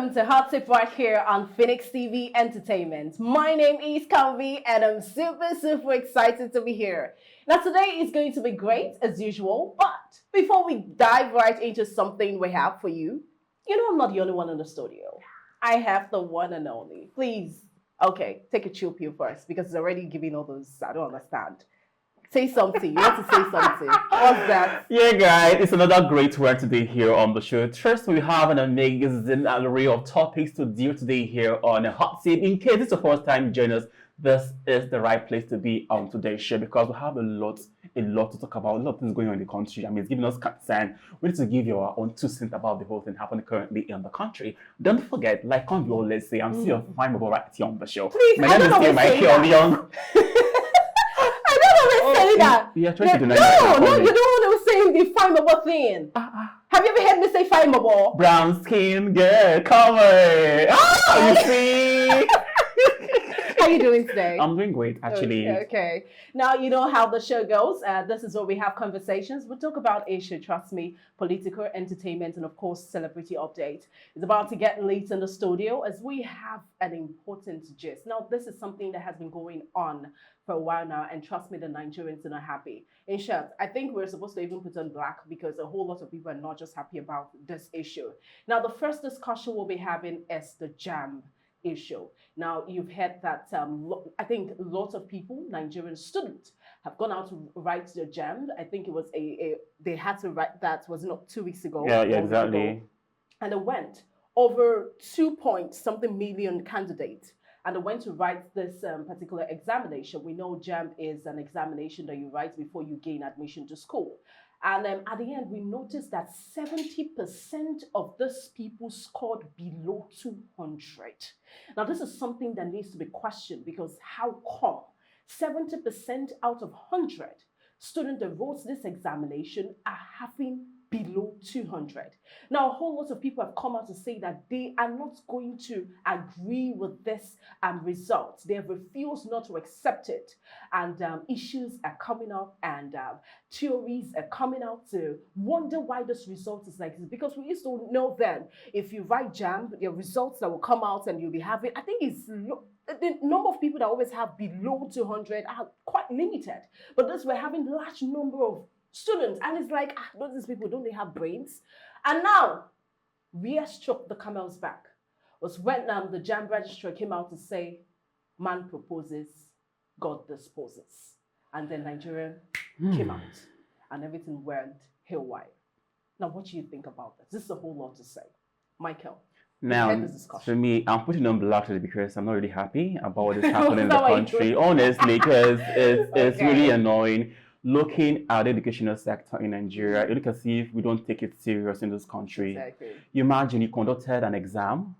welcome to Hot Tip right here on Phoenix TV Entertainment. My name is Kambi and I'm super excited to be here. Now today is going to be great as usual, but before we dive right into something we have for you, you know I'm not the only one in the studio. I have the one and only. Please, okay, take a chill pill first because it's already giving all those, I don't understand. Say something. You want to say something. What's that? Yeah, guys, it's another great work today here on the show. First, we have an amazing array of topics to deal today here on a Hot Tip. In case it's the first time you join us, this is the right place to be on today's show because we have a lot to talk about. A lot of things going on in the country. I mean, it's giving us concern. We need to give you our own 2 cents about the whole thing happening currently in the country. Don't forget, like on your let's say, I'm still fine right here on the show. Please, My name is Michael Young. Say that. Yeah, trying to do no, you don't want to say the fireable thing. Have you ever heard me say fireable? Brown skin girl, come on. You see? How are you doing today? I'm doing great, actually. Okay. Now, you know how the show goes. This is where we have conversations. We talk about issue, trust me, political, entertainment, and of course, celebrity update. It's about to get late in the studio as we have an important gist. Now, this is something that has been going on for a while now, and trust me, the Nigerians are not happy. In short, I think we're supposed to even put on black because a whole lot of people are not just happy about this issue. Now, the first discussion we'll be having is the JAMB issue. Now, you've heard that I think lots of people, Nigerian students, have gone out to write the JAMB. I think it was they had to write that, was it not 2 weeks ago? Yeah, exactly. And it went over 2-point-something million candidates. And I went to write this particular examination. We know JAMB is an examination that you write before you gain admission to school. And at the end, we noticed that 70% of these people scored below 200. Now, this is something that needs to be questioned because how come 70% out of 100 students that wrote this examination are having below 200. Now, a whole lot of people have come out to say that they are not going to agree with this result. They have refused not to accept it. And issues are coming up and theories are coming out to wonder why this result is like this. Because we used to know then, if you write JAMB, your results that will come out and you'll be having, I think it's the number of people that always have below 200 are quite limited. But this, we're having large number of students, and it's like, don't these people, don't they have brains? And now, where struck the camel's back was when the JAMB registrar came out to say, man proposes, God disposes. And then Nigeria came out, and everything went haywire. Now, what do you think about this? This is a whole lot to say. Michael. Now, for me, I'm putting on black today because I'm not really happy about what is happening in the country. Honestly, because it's really annoying. Looking at the educational sector in Nigeria, it looks as if we don't take it serious in this country. Exactly. You imagine you conducted an exam.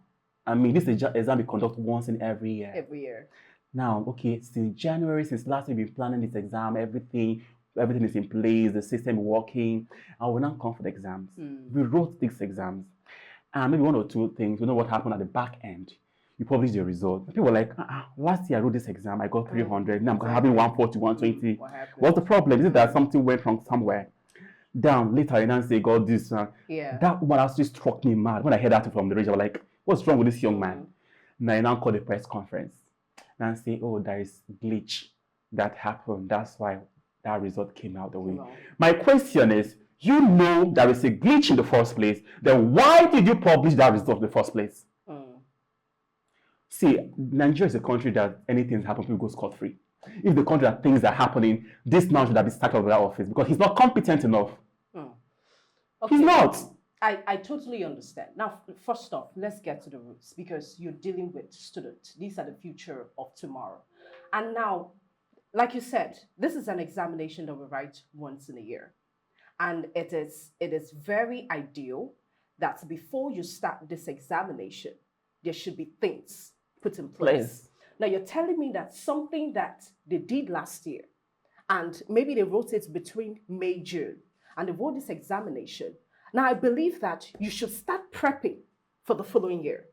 I mean, this exam we conduct once in every year. Every year. Now, okay, since January, since last week, we've been planning this exam, everything is in place, the system is working, and we're not come for the exams. We wrote these exams. And maybe 1 or 2 things, we know what happened at the back end. You publish the result. People were like, last year I wrote this exam, I got 300, now I'm having 140, 120. What's the problem? Is it that something went wrong somewhere? Down, later I now say, God, this one. Yeah. That one actually struck me mad. When I heard that from the radio, I was like, what's wrong with this young man? Now I now call the press conference and say, oh, there is glitch that happened. That's why that result came out the way. No. My question is, you know there is a glitch in the first place, then why did you publish that result in the first place? See, Nigeria is a country that anything happens, people go scot-free. If the country that things are happening, this man should have been sacked out of that office because he's not competent enough. Okay. He's not. I totally understand. Now, first off, let's get to the roots because you're dealing with students. These are the future of tomorrow. And now, like you said, this is an examination that we write once in a year. And it is very ideal that before you start this examination, there should be things put in place. Now, you're telling me that something that they did last year, and maybe they wrote it between May, June, and they wrote this examination. Now, I believe that you should start prepping for the following year.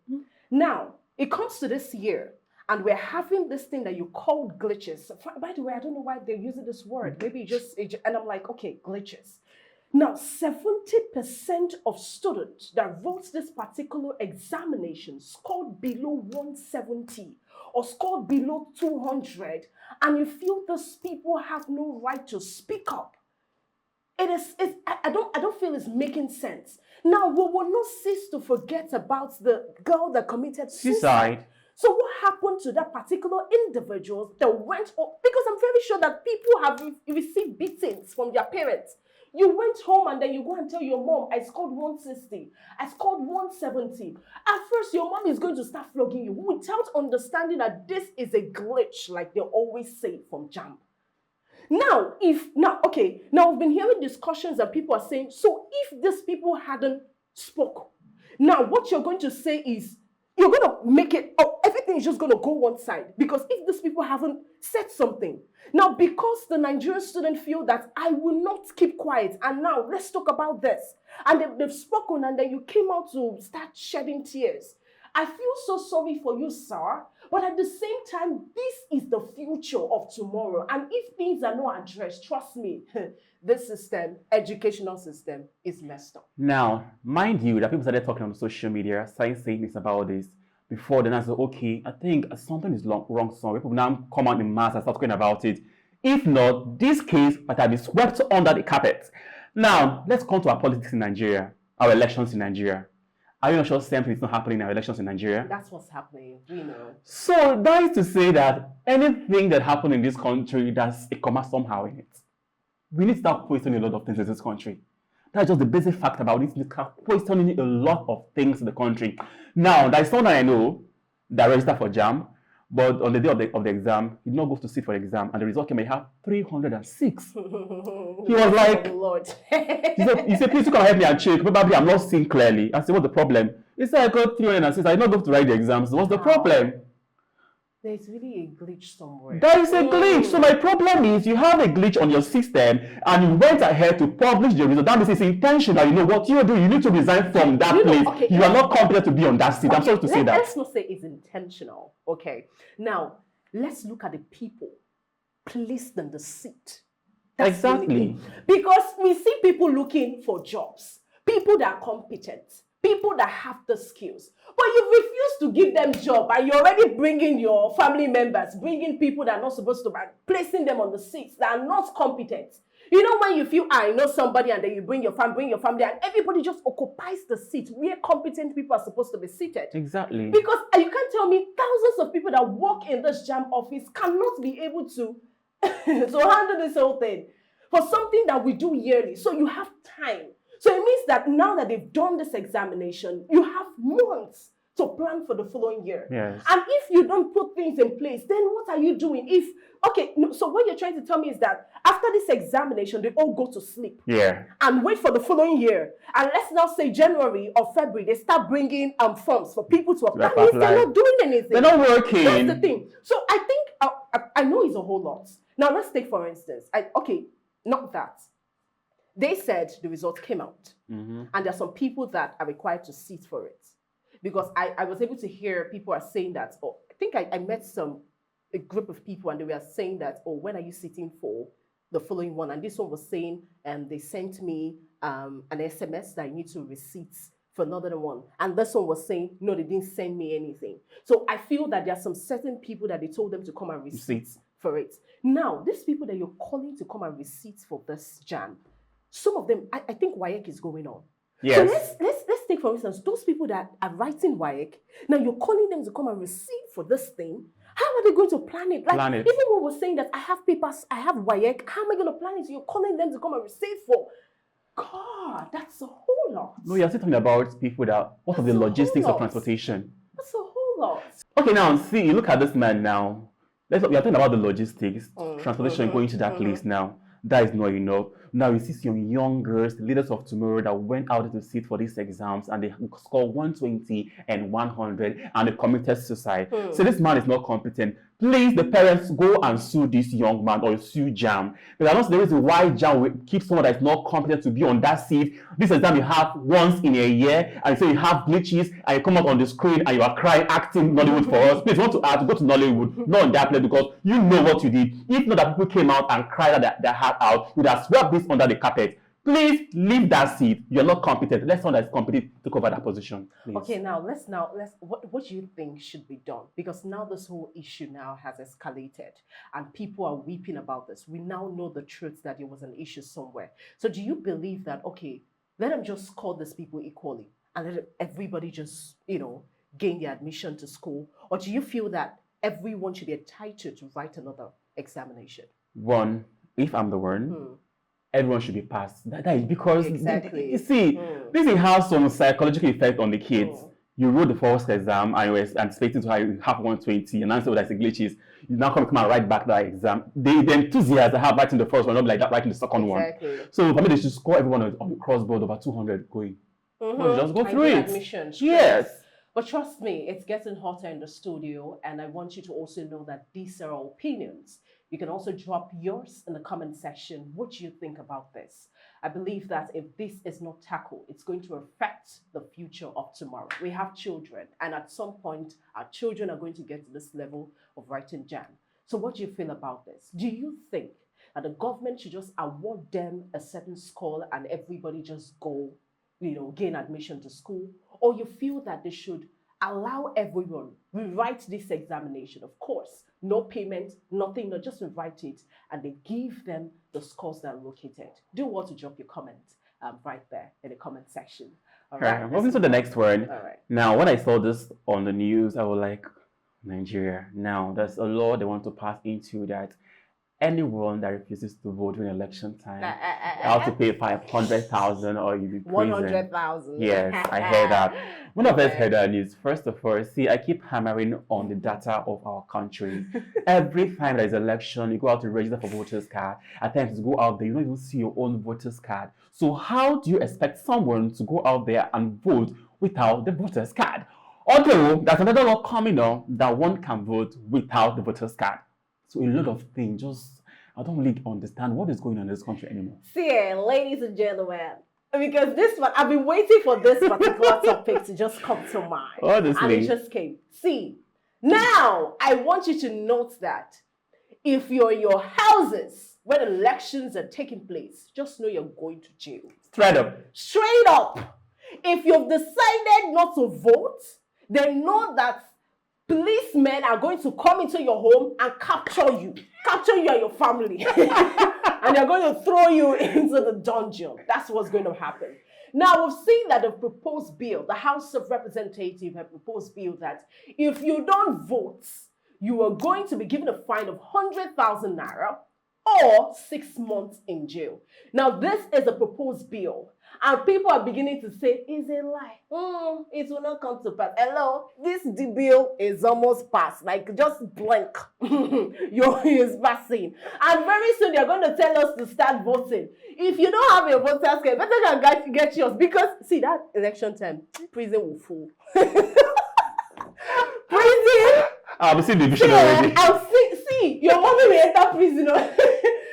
Now, it comes to this year, and we're having this thing that you call glitches. By the way, I don't know why they're using this word. Maybe and I'm like, okay, glitches. Now, 70% of students that wrote this particular examination scored below 170 or scored below 200, and you feel those people have no right to speak up. I don't feel it's making sense. Now, we will not cease to forget about the girl that committed suicide. So what happened to that particular individual that went up? Because I'm very sure that people have received beatings from their parents. You went home and then you go and tell your mom, I scored 160, I scored 170. At first, your mom is going to start flogging you without understanding that this is a glitch, like they always say from JAMB. Now, we've been hearing discussions and people are saying, so if these people hadn't spoke, now what you're going to say is, you're going to make it, everything is just going to go one side. Because if these people haven't said something, now because the Nigerian student feel that I will not keep quiet, and now let's talk about this. And they've spoken, and then you came out to start shedding tears. I feel so sorry for you, sir. But at the same time, this is the future of tomorrow. And if things are not addressed, trust me, this system, educational system, is messed up. Now, mind you, that people started talking on social media, saying this about this. Before then, I said, okay, I think something is wrong somewhere. People now come out in mass and start talking about it. If not, this case might have been swept under the carpet. Now, let's come to our politics in Nigeria, our elections in Nigeria. Are you not sure same thing is not happening in our elections in Nigeria? That's what's happening, we know. So that is to say that anything that happened in this country, there's a comma somehow in it. We need to start questioning a lot of things in this country. That's just the basic fact about it. We need to start questioning a lot of things in the country. Now, there is someone I know that registered for JAMB, but on the day of the exam, he did not go to sit for the exam, and the result came, he had 306. He was like, oh, Lord. he said, please you can help me and check. Probably I'm not seeing clearly. I said, what's the problem? He said, I got 306. I did not go to write the exams. What's the problem? There's really a glitch somewhere. There is a glitch. So my problem is you have a glitch on your system and you went ahead to publish the result. That means it's intentional. You know what you do. You need to resign from that place. Okay, you are not competent to be on that seat. Okay, I'm sorry to say that. Let's not say it's intentional. Okay. Now, let's look at the people placed in the seat. That's exactly. Because we see people looking for jobs. People that are competent. People that have the skills. But you refuse to give them job, and you're already bringing your family members, bringing people that are not supposed to be, placing them on the seats that are not competent. You know when you feel, I know somebody, and then you bring your family, and everybody just occupies the seat where competent people are supposed to be seated. Exactly. Because you can't tell me thousands of people that work in this JAMB office cannot be able to, to handle this whole thing for something that we do yearly. So you have time. So it means that now that they've done this examination, you have months to plan for the following year. Yes. And if you don't put things in place, then what are you doing? So what you're trying to tell me is that after this examination, they all go to sleep. Yeah. And wait for the following year. And let's now say January or February, they start bringing forms for people to apply. That means they're not doing anything. They're not working. That's the thing. So I think, I know it's a whole lot. Now let's take for instance, not that. They said the results came out, and there are some people that are required to sit for it. Because I was able to hear people are saying that, I think I met a group of people, and they were saying that, when are you sitting for the following one? And this one was saying, they sent me an SMS that I need to receipts for another one. And this one was saying, no, they didn't send me anything. So I feel that there are some certain people that they told them to come and receipt for it. Now, these people that you're calling to come and receipt for this JAMB, some of them, I think WAEC is going on. Yes. So let's take, for instance, those people that are writing WAEC, now you're calling them to come and receive for this thing. How are they going to plan it? Even when we're saying that I have papers, I have WAEC, how am I going to plan it? So you're calling them to come and receive for. God, that's a whole lot. No, you're still talking about people that, what of the logistics of transportation? That's a whole lot. Okay, now see, look at this man now. We are talking about the logistics, transportation going to that place now. That is not enough. Now you see some young girls, the leaders of tomorrow, that went out to sit for these exams and they scored 120 and 100 and they committed suicide. So this man is not competent. Please, the parents, go and sue this young man or sue JAMB. Because I don't see the reason why JAMB will keep someone that is not competent to be on that seat. This exam you have once in a year, and so you have glitches, and you come out on the screen and you are crying, acting Nollywood for us. Please, want to add, go to Nollywood, not on that place, because you know what you did. If not that people came out and cried their heart out, you would have swept this under the carpet. Please leave that seat. You're not competent. Let someone that's competent take over that position. Please. Okay, let's what do you think should be done? Because now this whole issue now has escalated and people are weeping about this. We now know the truth that there was an issue somewhere. So do you believe that, okay, let them just call these people equally and let everybody just, gain the admission to school? Or do you feel that everyone should be entitled to write another examination? One, if I'm the one, everyone should be passed. That is because, exactly. You see, this has some psychological effect on the kids. You wrote the first exam and you were anticipating to have 120, and answer that's a glitches. You now come and write back that exam. The enthusiasm I have writing the first one, not like that writing the second one. So for me, they should score everyone on the crossboard over 200 going. Just go through it. Admissions, yes. But trust me, it's getting hotter in the studio, and I want you to also know that these are our opinions. You can also drop yours in the comment section. What do you think about this? I believe that if this is not tackled, it's going to affect the future of tomorrow. We have children, and at some point, our children are going to get to this level of writing JAMB. So what do you feel about this? Do you think that the government should just award them a certain score and everybody just go, gain admission to school? Or you feel that they should allow everyone rewrite this examination? Of course, no payment, nothing, no, just rewrite it, and they give them the scores that are located. Do want to drop your comment right there in the comment section. All right. Moving to the next one. All right. Now, when I saw this on the news, I was like, Nigeria. Now, there's a law they want to pass into that anyone that refuses to vote during election time, you have to pay 500,000 or you'll be prison. 100,000. Yes, I heard that. When I first heard that news, first of all, see, I keep hammering on the data of our country. Every time there's election, you go out to register for voters card. At times you go out there, you don't even see your own voters card. So how do you expect someone to go out there and vote without the voters card? Although there's another law coming on that one can vote without the voters card. So a lot of things, I don't really understand what is going on in this country anymore. See, ladies and gentlemen, because this one, I've been waiting for this particular topic to just come to mind. Honestly. And it just came. See, now I want you to note that if you're in your houses when elections are taking place, just know you're going to jail. Straight up. Straight up. If you've decided not to vote, then know that policemen are going to come into your home and capture you and your family. And they're going to throw you into the dungeon. That's what's going to happen. Now, we've seen that the proposed bill, the House of Representatives have proposed bill that if you don't vote, you are going to be given a fine of 100,000 naira or 6 months in jail. Now, this is a proposed bill. And people are beginning to say, it's a lie. It will not come to pass. Hello, the bill is almost passed. Like, just blink. It's passing. And very soon, they're going to tell us to start voting. If you don't have a voter's card, better get yours. Because, see, that election time, prison will full. Prison. I've seen the vision already. See, your mommy will enter prison.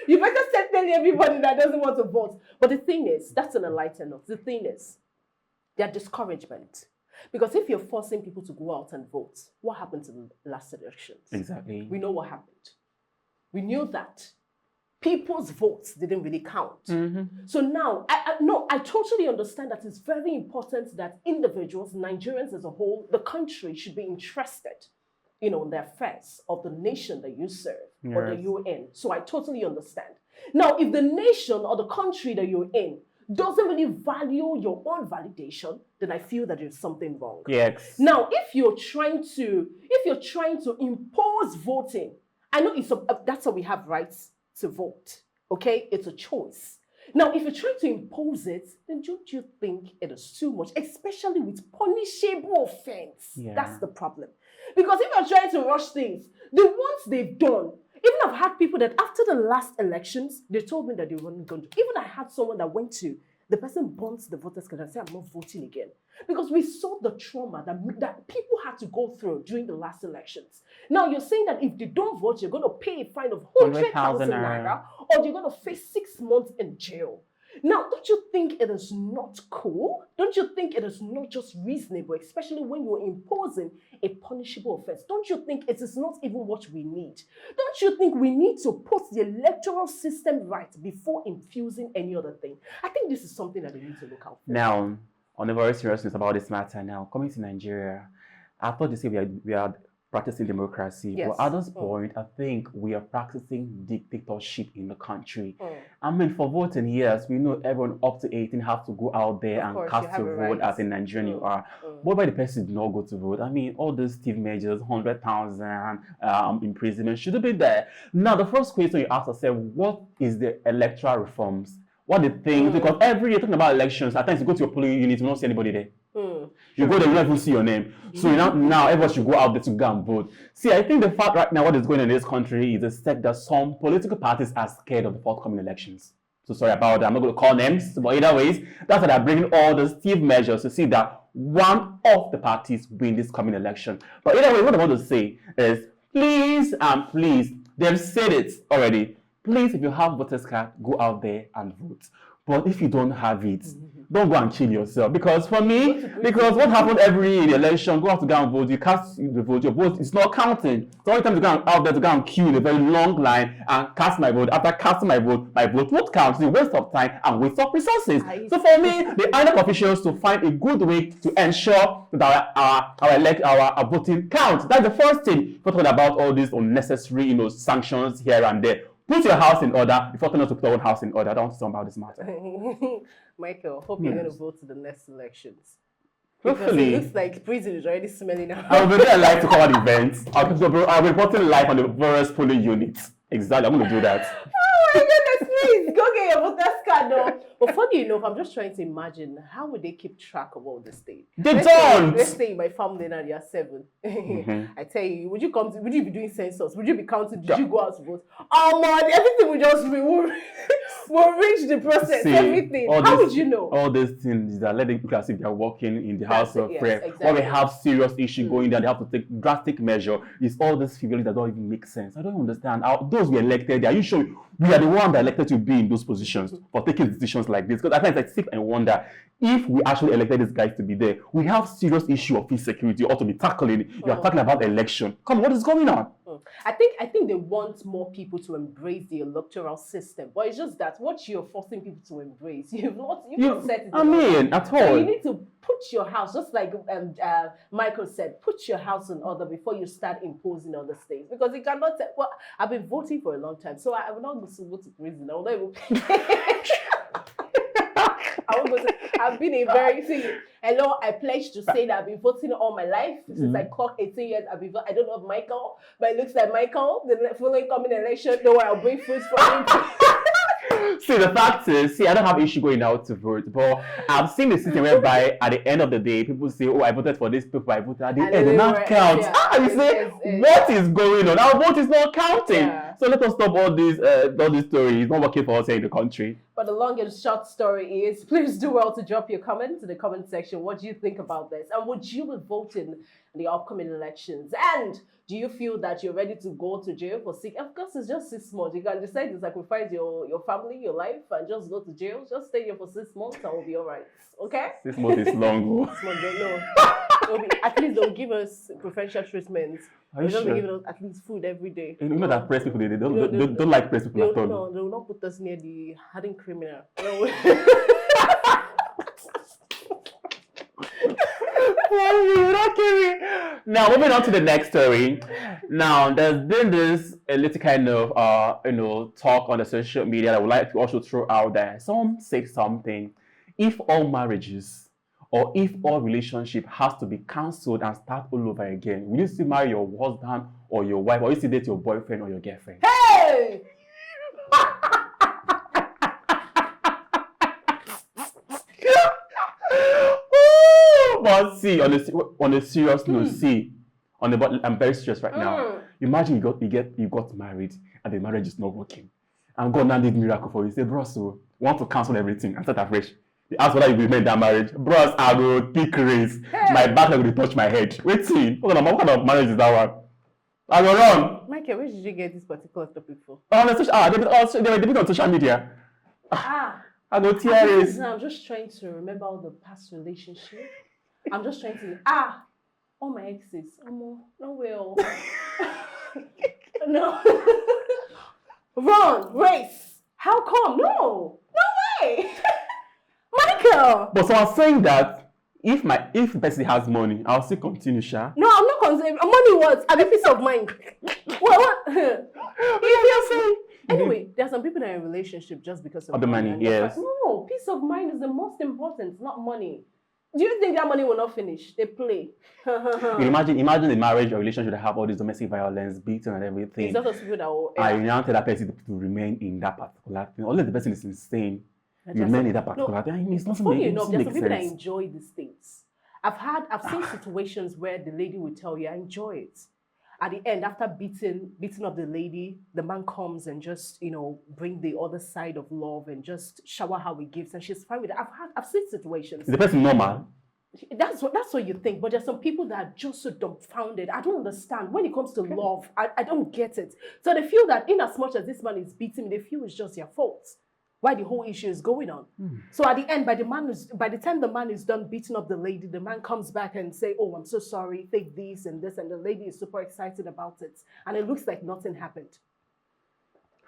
You better start telling everybody that doesn't want to vote. But the thing is, that's an enlightened note. The thing is, their discouragement. Because if you're forcing people to go out and vote, what happened to the last elections? Exactly. We know what happened. We knew that people's votes didn't really count. So now, I totally understand that it's very important that individuals, Nigerians as a whole, the country should be interested in the affairs of the nation that you serve or that you're in. So I totally understand. Now, if the nation or the country that you're in doesn't really value your own validation, then I feel that there's something wrong. Yes. Now, if you're trying to impose voting, I know that's how we have rights to vote. Okay, it's a choice. Now, if you're trying to impose it, then don't you think it is too much, especially with punishable offense? Yeah. That's the problem. Because if you're trying to rush things, the ones they've done, even I've had people that after the last elections, they told me that they weren't going to. Even I had someone that went to, the person burnt the voters card and said, I'm not voting again. Because we saw the trauma that people had to go through during the last elections. Now, you're saying that if they don't vote, you're going to pay a fine of 100,000 naira, or you're going to face 6 months in jail. Now, don't you think it is not cool? Don't you think it is not just reasonable, especially when you're imposing a punishable offense? Don't you think it is not even what we need? Don't you think we need to put the electoral system right before infusing any other thing? I think this is something that we need to look out for. Now, on a very serious news about this matter now, coming to Nigeria, I thought they say we are practicing democracy, Yes. but at this point, I think we are practicing dictatorship in the country. Mm. I mean, for voting, yes, we know everyone up to 18 have to go out there Of and course, cast you have your a vote right. as a Nigerian you are. Mm. What about the person who did not go to vote? I mean, all those stiff measures, 100,000 imprisonment, should it be there? Now, the first question you ask yourself, what is the electoral reforms? What the things? Because every year talking about elections, at times you go to your polling unit, you don't see anybody there. You go there, you don't even see your name. So now everyone should go out there to go and vote. See, I think the fact right now what is going on in this country is the fact that some political parties are scared of the forthcoming elections. So sorry about that. I'm not going to call names, but either ways, that's why they're bringing all the stiff measures to see that one of the parties win this coming election. But either way, what I want to say is, please and please, they've said it already. Please, if you have voters card, go out there and vote. But if you don't have it, don't go and kill yourself. Because for me, because what happened every year in the election, go out to go and vote, you cast the vote, your vote is not counting. So every time you go out there to go and queue in a very long line and cast my vote, after casting my vote won't count. It's a waste of time and waste of resources. So for me, the INEC officials to find a good way to ensure that our voting counts. That's the first thing. We're talking about all these unnecessary, sanctions here and there. Put your house in order before telling us to put our own house in order. I don't want to talk about this matter. Michael, hope you're going to vote to the next elections. Hopefully. It looks like prison is already smelling out. I will be there live to cover the events. I'll be reporting live on the various polling units. Exactly, I'm going to do that. Oh my goodness, please, go get your voter's card though. But funny enough, I'm just trying to imagine, how would they keep track of all this thing? They don't! Let's say in my family now, you're 7. I tell you, would you be doing census? Would you be counting? Did you go out to vote? Oh man, everything will just be, we'll reach the process, everything. How would you know? All these things that let them look as if they're working in the house of prayer. Exactly. Or we have serious issue going there, they have to take drastic measure. It's all this feeling that don't even make sense. I don't understand. Those we elected, are you sure we are the ones that elected to be in those positions for taking decisions like this? Because at times I sit and wonder, if we actually elected these guys to be there, we have serious issue of insecurity ought to be tackling. You are talking about election. Come on, what is going on? I think they want more people to embrace the electoral system, but it's just that what you're forcing people to embrace, you've not set it. I mean, at all. So you need to put your house, just like Michael said, put your house in order before you start imposing other things. Because you cannot say, well, I've been voting for a long time, so I will not go to prison. I will not even I've been a very hello. I pledge to say that I've been voting all my life since I clocked 18 years. I don't know Michael, but it looks like Michael. The following coming election, don't worry, I'll bring fruits for him. See, the fact is, I don't have issue going out to vote, but I've seen the system whereby at the end of the day, people say, oh, I voted for this people, I voted at the end, it not count. You say, what is going on? Our vote is not counting. Yeah. So let us stop all these stories. It's not working for us here in the country. But the long and short story is, please do well to drop your comments in the comment section. What do you think about this? And would you be voting in the upcoming elections? And do you feel that you're ready to go to jail for 6? Of course, it's just 6 months. You can decide to sacrifice your family, your life, and just go to jail. Just stay here for 6 months and we'll be all right. Okay? 6 months is long. 6 months, no. At least they'll give us preferential treatment. They'll just be giving us at least food every day. You know that press people, they don't like press people at all. No, they will not put us near the hardened criminal. Now, moving on to the next story. Now, there's been this a little kind of talk on the social media that I would like to also throw out there. Some say something. If all marriages or if all relationship has to be cancelled and start all over again, will you still marry your husband or your wife, or you still date your boyfriend or your girlfriend? Hey! But see, on a serious note, I'm very serious right now. Imagine you got married and the marriage is not working, and God now did miracle for you. Say, bro, so want to cancel everything and start afresh. He asked whether you will remain in that marriage. Bros, I will pick race. Hey. My back will touch my head. Wait, see, what kind of marriage is that one? I will run. Michael, where did you get this particular topic for? They were debating on social media. I go tears. I'm just trying to remember all the past relationship. I'm just trying to all my exes. No will. No. Run, race. How come? No way. Michael. But so I was saying that if the person has money, I'll still continue, Sha. No, I'm not concerned. Money what? I'm a peace of mind. What? If you're saying. Anyway, there are some people that are in a relationship just because of the money. Yes. No, peace of mind is the most important, not money. Do you think that money will not finish? They play. Imagine a marriage or relationship that have all this domestic violence, beating and everything. It's not those people that will. I now tell that person to remain in that particular thing. Unless the person is insane, you remain in that particular thing. It's not funny enough. There's some people that enjoy these things. I've seen situations where the lady will tell you, I enjoy it. At the end, after beating up the lady, the man comes and just, bring the other side of love and just shower her with gifts, and she's fine with it. I've seen situations. Is the person normal? That's what you think, but there's some people that are just so dumbfounded. I don't understand. When it comes to love, I don't get it. So they feel that in as much as this man is beating me, they feel it's just their fault. Why the whole issue is going on. So at the end, by the time the man is done beating up the lady, the man comes back and say, oh, I'm so sorry, take this and this, and the lady is super excited about it. And it looks like nothing happened.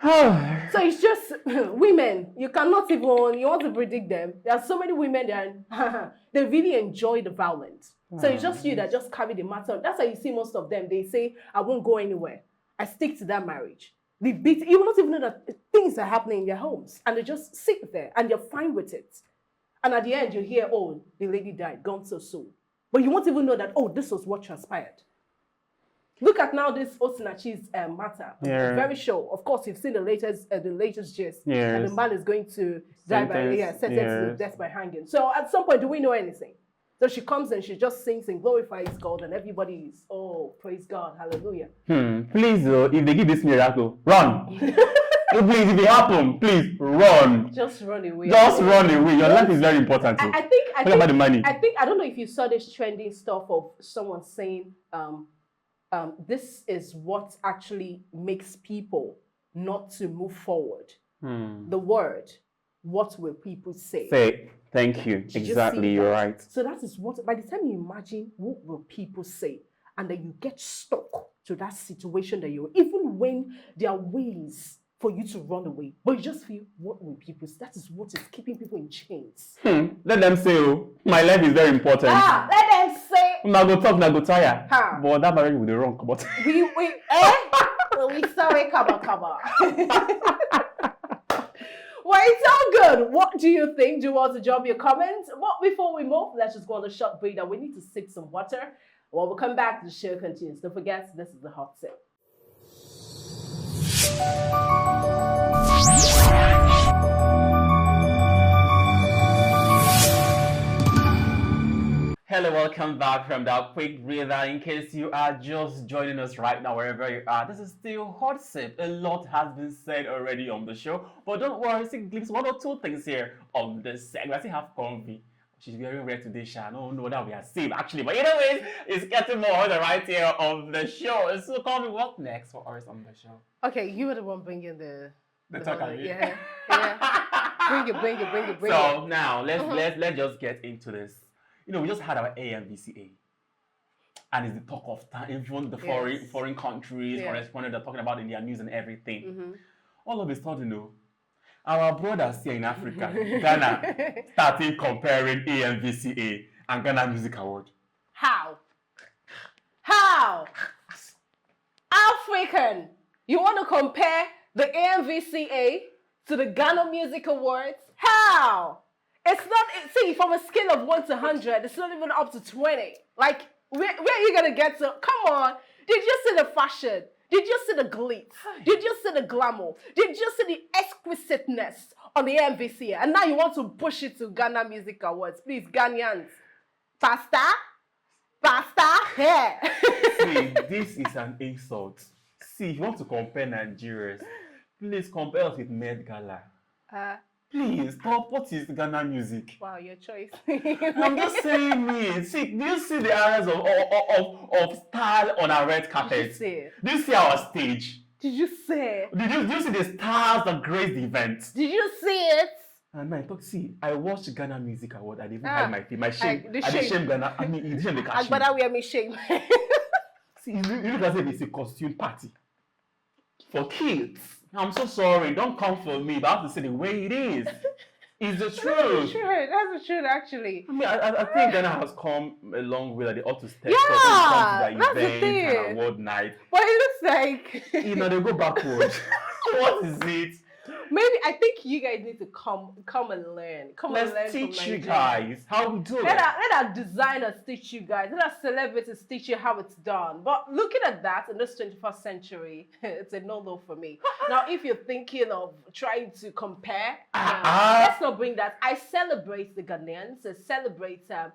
So it's just women, you cannot even, you want to predict them. There are so many women that they really enjoy the violence. So it's just you that just carry the matter. That's why you see most of them, they say, I won't go anywhere. I stick to that marriage. They beat, you will not even know that things are happening in their homes, and they just sit there and they're fine with it. And at the end, you hear, oh, the lady died, gone so soon. But you won't even know that, oh, this was what transpired. Look at now this Osinachi's matter. Yeah. Very sure. Of course, you've seen the latest gist. Yes. And the man is going to die sentenced to death by hanging. So at some point, do we know anything? So she comes and she just sings and glorifies God, and everybody is, oh, praise God, hallelujah. Please, if they give this miracle, run. Please, if it happen, please run. Just run away. Just run away. Your life is very important. I think about the money. I don't know if you saw this trending stuff of someone saying, this is what actually makes people not to move forward. The word, what will people say? Thank you. Exactly, you're right. So that is what, by the time you imagine what will people say, and then you get stuck to that situation that you're, even when there are ways for you to run away, but you just feel, what will people say? That is what is keeping people in chains. Let them say, oh, my life is very important. Let them say. Now go talk, now go tire. But that marriage will be wrong. But we saw it, come. Well, it's all good. What do you think? Do you want to drop your comments? Well, before we move, let's just go on a short break. We need to sip some water. Well, we'll come back. The show continues. Don't forget, this is the hot sip. Hello, welcome back from that quick breather. In case you are just joining us right now, wherever you are, this is still Hot Sip. A lot has been said already on the show, but don't worry, still glimpse one or two things here on this segment. I still have Comfy. She's wearing red today, Sha. I don't know that we are same actually, but anyways, it's getting more on the right here on the show. So, Comfy, what next for us on the show? Okay, you were the one bringing the talk. Yeah. Bring it. So now let's just get into this. We just had our AMVCA, and it's the talk of time. Even the foreign countries, correspondents are talking about in their news and everything. All of a sudden, our brothers here in Africa, Ghana, started comparing AMVCA and Ghana Music Award. How? African, you want to compare the AMVCA to the Ghana Music Awards? How? It's not, see, from a scale of 1 to 100, it's not even up to 20. Like, where are you going to get to? Come on. Did you see the fashion? Did you see the glitz? Did you see the glamour? Did you see the exquisiteness on the MVCA? And now you want to push it to Ghana Music Awards. Please, Ghanaians. Pasta? Yeah. See, this is an insult. See, if you want to compare Nigerians, please compare us with Met Gala. Please, stop. What is Ghana music? Wow, your choice. I'm just saying me. See, do you see the areas of style on our red carpet? Did you see it? Do you see our stage? Did you see it? Did you see the stars that grace the event? Did you see it? And I talk, see, I watched Ghana Music Award. I didn't Ah, hide my face. My shame. the I did shame. shame Ghana. I mean, it didn't catch me. Agbada wear me shame. See, you look as if it's a costume party for kids. I'm so sorry. Don't come for me, but I have to say the way it is. It's the truth. That's the truth. That's the truth, actually. I mean, I think Ghana has come a long way. That they ought to step Yeah, up when it comes to that's the the thing. events and award night. But it looks like You know, they go backwards. What is it? maybe I think you guys need to come and learn. Come and learn Let's from teach you Nigeria. guys how we do it. Let our designers teach you guys. Let our celebrities teach you how it's done. But looking at that in this 21st century, it's a no-no for me. Now, if you're thinking of trying to compare, let's not bring that. I celebrate the Ghanaians. I celebrate the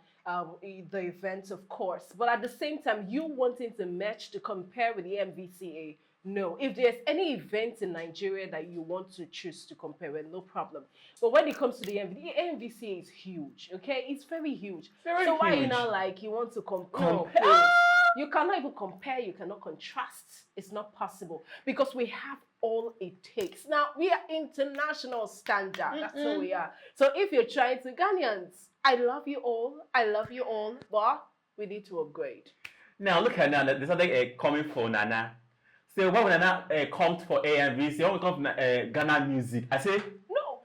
events, of course. But at the same time, you wanting to match to compare with the AMVCA, no. If there's any event in Nigeria that you want to choose to compare with, no problem. But when it comes to the AMVCA is huge, okay? It's very huge. Very so why you huge. now like you want to compare? No, Compare. please. You cannot even compare. You cannot contrast. It's not possible because we have all it takes. Now, we are international standard. That's who we are. So if you're trying to, Ghanaians, I love you all. I love you all. But we need to upgrade. Now look at Nana. There's something coming for Nana. So when Nana comes for AMVC, when we come from Ghana Music, I say No.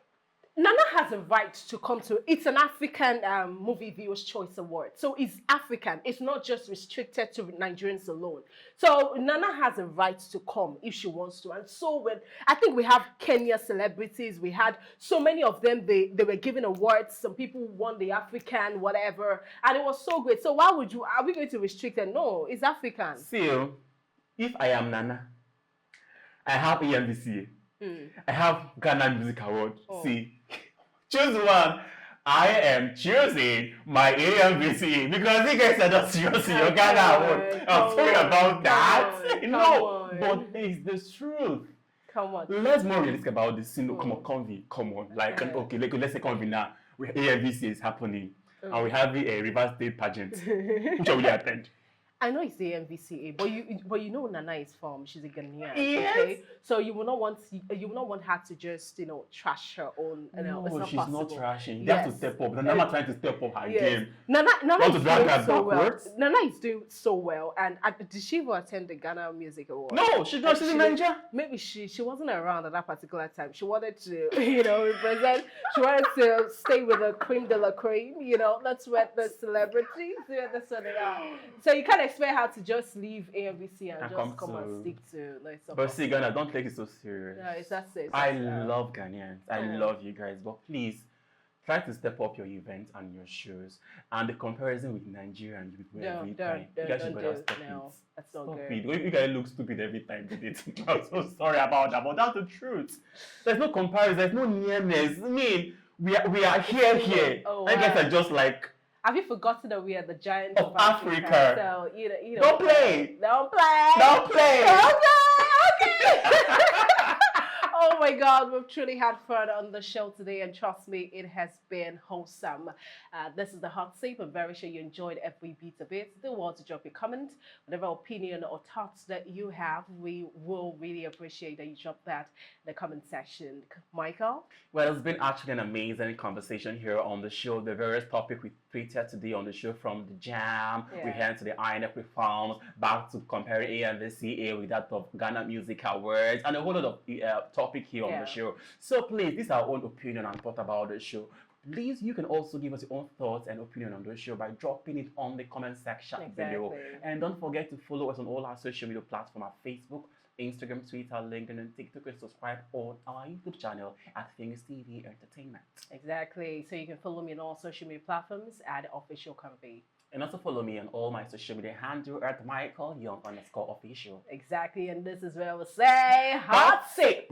Nana has a right to come to. It's an African movie viewers choice award, so it's African. It's not just restricted to Nigerians alone. So Nana has a right to come if she wants to. And so when I think we have Kenya celebrities, we had so many of them. They were given awards. Some people won the African whatever, and it was so great. So why would you? Are we going to restrict it? No, it's African. see, if I am Nana, I have AMVCA. I have Ghana Music Award. Oh. See, choose one. I am choosing my AMVCA because you guys are not choosing your Ghana Award. I'm sorry about that. No, but it's the truth. Come on. Let's more realistic about this. You know, come on. Like, okay, let's say convey now. AMVCA is happening, and we have a River State pageant. Which will we attend? I know it's the MVCA, but you know Nana is from. She's a Ghanaian. Yes. Okay, so you will not want her to just trash her own. No, it's not she's possible. not trashing. They have to step up. Nana trying to step up her game. Nana Want to is drag doing her so well. backwards? Nana is doing so well, and did she even attend the Ghana Music Award? No, she's not. She's in Nigeria. Maybe she wasn't around at that particular time. She wanted to represent. She wanted to stay with the cream de la cream. That's what the celebrities. That's what they are. So you can't expect her to just leave AMVC and just come and stick to But see, Ghana, don't take it so serious. No, it's that serious. I love Ghanaians. I love you guys. But please, try to step up your events and your shows. And the comparison with Nigeria and with every time. You guys should better stop it. That's not Stop good. it. You guys look stupid every time you did it. I'm so sorry about that, but that's the truth. There's no comparison. There's no nearness. I mean, we are here. Oh, and you guys are just like, have you forgotten that we are the giants of Africa? So Don't play. Don't play. Don't play. Okay. Oh my God, we've truly had fun on the show today, and trust me, it has been wholesome. This is the Hot Seat. I'm very sure you enjoyed every bit of it. Do want to drop your comment, whatever opinion or thoughts that you have. We will really appreciate that you drop that in the comment section. Michael? Well, it's been actually an amazing conversation here on the show. The various topics we treated today on the show, from the JAMB, we head to the INEC reforms, back to comparing AMVCA with that of Ghana Music Awards, and a whole lot of topic here on the show. So please, this is our own opinion and thought about the show. Please, you can also give us your own thoughts and opinion on the show by dropping it on the comment section below. And don't forget to follow us on all our social media platforms, our Facebook, Instagram, Twitter, LinkedIn, and TikTok, and subscribe on our YouTube channel at Things TV Entertainment. Exactly. So you can follow me on all social media platforms at Official Convey. And also follow me on all my social media handle at Michael Young _official. Exactly. And this is where we say Hot Seat.